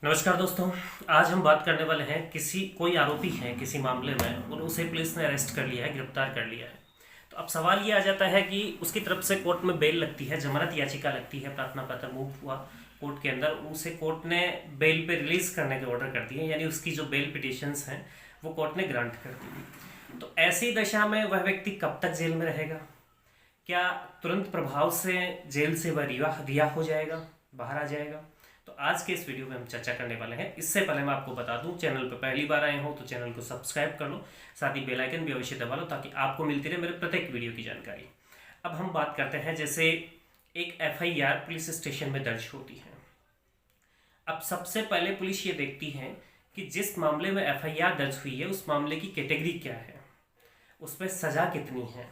नमस्कार दोस्तों। आज हम बात करने वाले हैं कोई आरोपी है किसी मामले में और उसे पुलिस ने अरेस्ट कर लिया है, गिरफ्तार कर लिया है। तो अब सवाल ये आ जाता है कि उसकी तरफ से कोर्ट में बेल लगती है, जमानत याचिका लगती है, प्रार्थना पत्र मूव हुआ कोर्ट के अंदर, उसे कोर्ट ने बेल पे रिलीज करने के ऑर्डर कर दिए, यानी उसकी जो बेल पिटिशंस हैं वो कोर्ट ने ग्रांट कर दी। तो ऐसी दशा में वह व्यक्ति कब तक जेल में रहेगा? क्या तुरंत प्रभाव से जेल से वह रिहा हो जाएगा, बाहर आ जाएगा? तो आज के इस वीडियो में हम चर्चा करने वाले हैं। इससे पहले मैं आपको बता दूं, चैनल पर पहली बार आए हो तो चैनल को सब्सक्राइब कर लो, साथ ही बेल आइकन भी अवश्य दबा लो ताकि आपको मिलती रहे मेरे प्रत्येक वीडियो की जानकारी। अब हम बात करते हैं, जैसे एक एफआईआर पुलिस स्टेशन में दर्ज होती है। अब सबसे पहले पुलिस ये देखती है कि जिस मामले में एफआईआर दर्ज हुई है उस मामले की कैटेगरी क्या है, उसमें सजा कितनी है।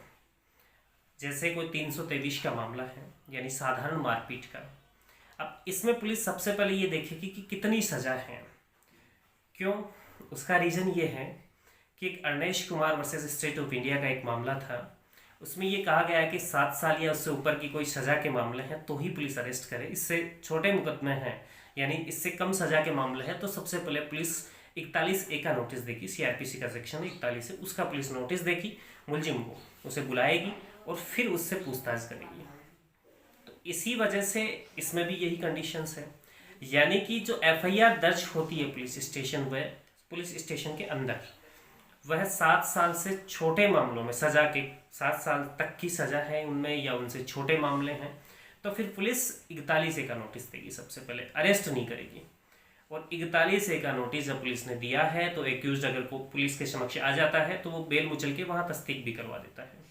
जैसे कोई 323 का मामला है, यानी साधारण मारपीट का। अब इसमें पुलिस सबसे पहले ये देखेगी कि कितनी सजा है। क्यों? उसका रीज़न ये है कि एक Arnesh Kumar versus state of India का एक मामला था। उसमें ये कहा गया है कि 7 साल या उससे ऊपर की कोई सज़ा के मामले हैं तो ही पुलिस अरेस्ट करे। इससे छोटे मुकदमे हैं, यानी इससे कम सज़ा के मामले हैं, तो सबसे पहले पुलिस 41A का नोटिस देगी। सीआरपीसी का सेक्शन 41 है, उसका पुलिस नोटिस देगी मुलजिम को, उसे बुलाएगी और फिर उससे पूछताछ करेगी। तो इसी वजह से इसमें भी यही कंडीशंस है, यानी कि जो एफआईआर दर्ज होती है पुलिस स्टेशन के अंदर, वह 7 साल से छोटे मामलों में सजा के 7 साल तक की सजा है उनमें, या उनसे छोटे मामले हैं, तो फिर पुलिस 41A का नोटिस देगी। सबसे पहले अरेस्ट नहीं करेगी। और 41A का नोटिस जब पुलिस ने दिया है तो एक्यूज अगर को पुलिस के समक्ष आ जाता है तो वो बेल मुचल के वहाँ तस्दीक भी करवा देता है।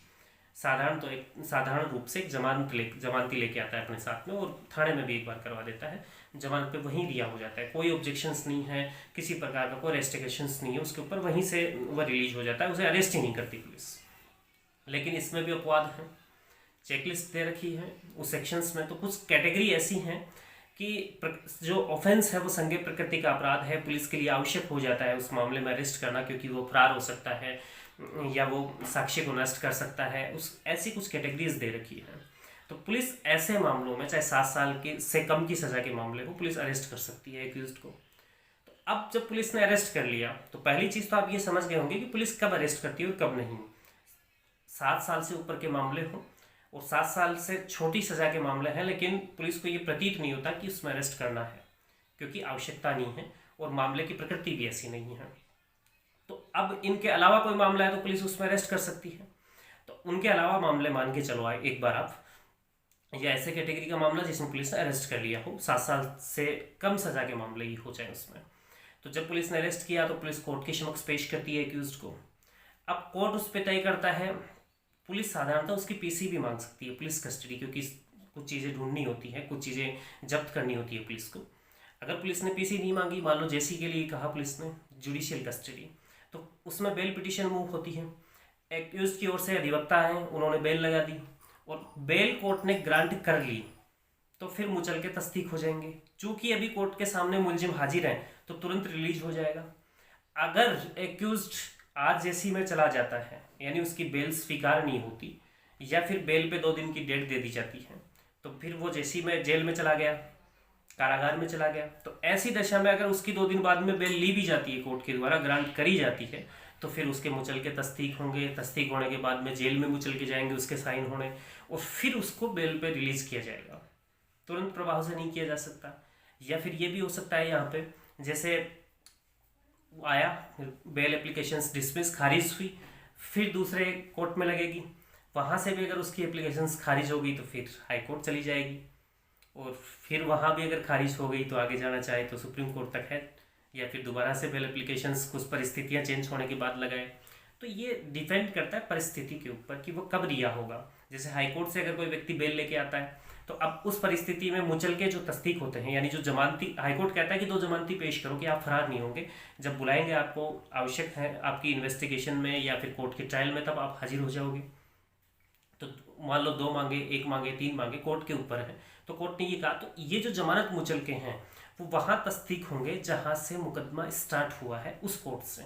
साधारण रूप से एक जमानती लेके आता है अपने साथ में, और थाने में भी एक बार करवा देता है। जमानत पे वहीं रिहा हो जाता है, कोई ऑब्जेक्शंस नहीं है, किसी प्रकार का कोई रेस्ट्रिक्शंस नहीं है उसके ऊपर, वहीं से वह रिलीज हो जाता है, उसे अरेस्ट ही नहीं करती पुलिस। लेकिन इसमें भी अपवाद हैं, चेकलिस्ट दे रखी है उस सेक्शंस में। तो कुछ कैटेगरी ऐसी हैं कि जो ऑफेंस है वो संज्ञेय प्रकृति का अपराध है, पुलिस के लिए आवश्यक हो जाता है उस मामले में अरेस्ट करना, क्योंकि वो फरार हो सकता है या वो साक्ष्य को नष्ट कर सकता है। उस ऐसी कुछ कैटेगरीज दे रखी है। तो पुलिस ऐसे मामलों में, चाहे 7 साल के से कम की सजा के मामले को, पुलिस अरेस्ट कर सकती है एक्यूज्ड को। तो अब जब पुलिस ने अरेस्ट कर लिया तो पहली चीज़ तो आप ये समझ गए होंगे कि पुलिस कब अरेस्ट करती है और कब नहीं। 7 साल से ऊपर के मामले हों और 7 साल से छोटी सजा के मामले हैं, लेकिन पुलिस को ये प्रतीत नहीं होता कि उसमें अरेस्ट करना है, क्योंकि आवश्यकता नहीं है और मामले की प्रकृति भी ऐसी नहीं है। तो अब इनके अलावा कोई मामला है तो पुलिस उसमें अरेस्ट कर सकती है। तो उनके अलावा मामले मान के चलो आए एक बार आप, या ऐसे कैटेगरी का मामला जिसमें पुलिस ने अरेस्ट कर लिया हो, 7 साल से कम सजा के मामले ही हो जाए उसमें। तो जब पुलिस ने अरेस्ट किया तो पुलिस कोर्ट के समक्ष पेश करती है एक्यूज्ड को। अब कोर्ट उस पर तय करता है, पुलिस साधारणतः उसकी पीसी भी मांग सकती है, पुलिस कस्टडी, क्योंकि कुछ चीज़ें ढूंढनी होती हैं, कुछ चीज़ें जब्त करनी होती है पुलिस को। अगर पुलिस ने पीसी नहीं मांगी, मान लो जेसी के लिए कहा पुलिस ने जुडिशियल कस्टडी, तो उसमें बेल पिटीशन मूव होती है। एक्यूज की ओर से अधिवक्ता हैं, उन्होंने बेल लगा दी और बेल कोर्ट ने ग्रांट कर ली, तो फिर मुचल के तस्दीक हो जाएंगे। चूंकि अभी कोर्ट के सामने मुलजिम हाजिर हैं तो तुरंत रिलीज हो जाएगा। अगर एक्यूज्ड आज जेसी में चला जाता है, यानी उसकी बेल स्वीकार नहीं होती, या फिर बेल पे 2 दिन की डेट दे दी जाती है, तो फिर वो जेसी में जेल में चला गया, कारागार में चला गया। तो ऐसी दशा में अगर उसकी 2 दिन बाद में बेल ली भी जाती है, कोर्ट के द्वारा ग्रांट करी जाती है, तो फिर उसके मुचल के तस्दीक होंगे। तस्दीक होने के बाद में जेल में मुचल के जाएंगे उसके साइन होने, और फिर उसको बेल पे रिलीज किया जाएगा। तुरंत प्रभाव से नहीं किया जा सकता। या फिर ये भी हो सकता है, यहाँ पे जैसे आया बेल एप्लीकेशंस डिसमिस, खारिज हुई, फिर दूसरे कोर्ट में लगेगी, वहाँ से भी अगर उसकी एप्लीकेशंस खारिज होगी तो फिर हाई कोर्ट चली जाएगी, और फिर वहाँ भी अगर खारिज हो गई तो आगे जाना चाहे तो सुप्रीम कोर्ट तक है, या फिर दोबारा से बेल एप्लीकेशंस कुछ परिस्थितियाँ चेंज होने के बाद लगाए। तो ये डिपेंड करता है परिस्थिति के ऊपर कि वो कब रिहा होगा। जैसे हाई कोर्ट से अगर कोई व्यक्ति बेल लेके आता है तो अब उस परिस्थिति में मुचल के जो तस्दीक होते हैं, यानी जो जमानती, हाईकोर्ट कहता है कि 2 जमानती पेश करो कि आप फरार नहीं होंगे, जब बुलाएंगे आपको, आवश्यक है आपकी इन्वेस्टिगेशन में या फिर कोर्ट के ट्रायल में, तब आप हाजिर हो जाओगे। तो मान लो 2 मांगे, 1 मांगे, 3 मांगे, कोर्ट के ऊपर है। तो कोर्ट ने ये कहा, तो ये जो जमानत मुचल के हैं वो वहाँ तस्दीक होंगे जहाँ से मुकदमा स्टार्ट हुआ है, उस कोर्ट से,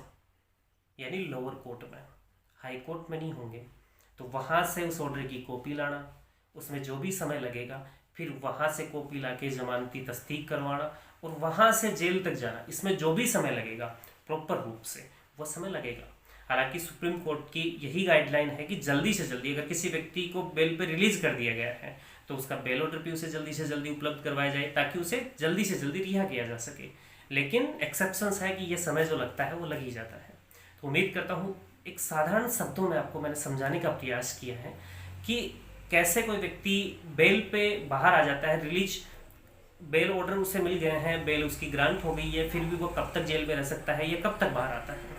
यानी लोअर कोर्ट में, हाई कोर्ट में नहीं होंगे। तो वहाँ से उस ऑर्डर की कॉपी लाना, उसमें जो भी समय लगेगा, फिर वहाँ से कॉपी लाके जमानती तस्दीक करवाना, और वहाँ से जेल तक जाना, इसमें जो भी समय लगेगा प्रॉपर रूप से वो समय लगेगा। हालांकि सुप्रीम कोर्ट की यही गाइडलाइन है कि जल्दी से जल्दी अगर किसी व्यक्ति को बेल पे रिलीज कर दिया गया है तो उसका बेल ऑर्डर भी उसे जल्दी से जल्दी उपलब्ध करवाया जाए ताकि उसे जल्दी से जल्दी रिहा किया जा सके। लेकिन एक्सेप्शंस है कि ये समय जो लगता है वो लग ही जाता है। तो उम्मीद करता हूँ एक साधारण शब्दों में आपको मैंने समझाने का प्रयास किया है कि कैसे कोई व्यक्ति बेल पे बाहर आ जाता है, रिलीज बेल ऑर्डर उसे मिल गए हैं, बेल उसकी ग्रांट हो गई है, फिर भी वो कब तक जेल में रह सकता है या कब तक बाहर आता है।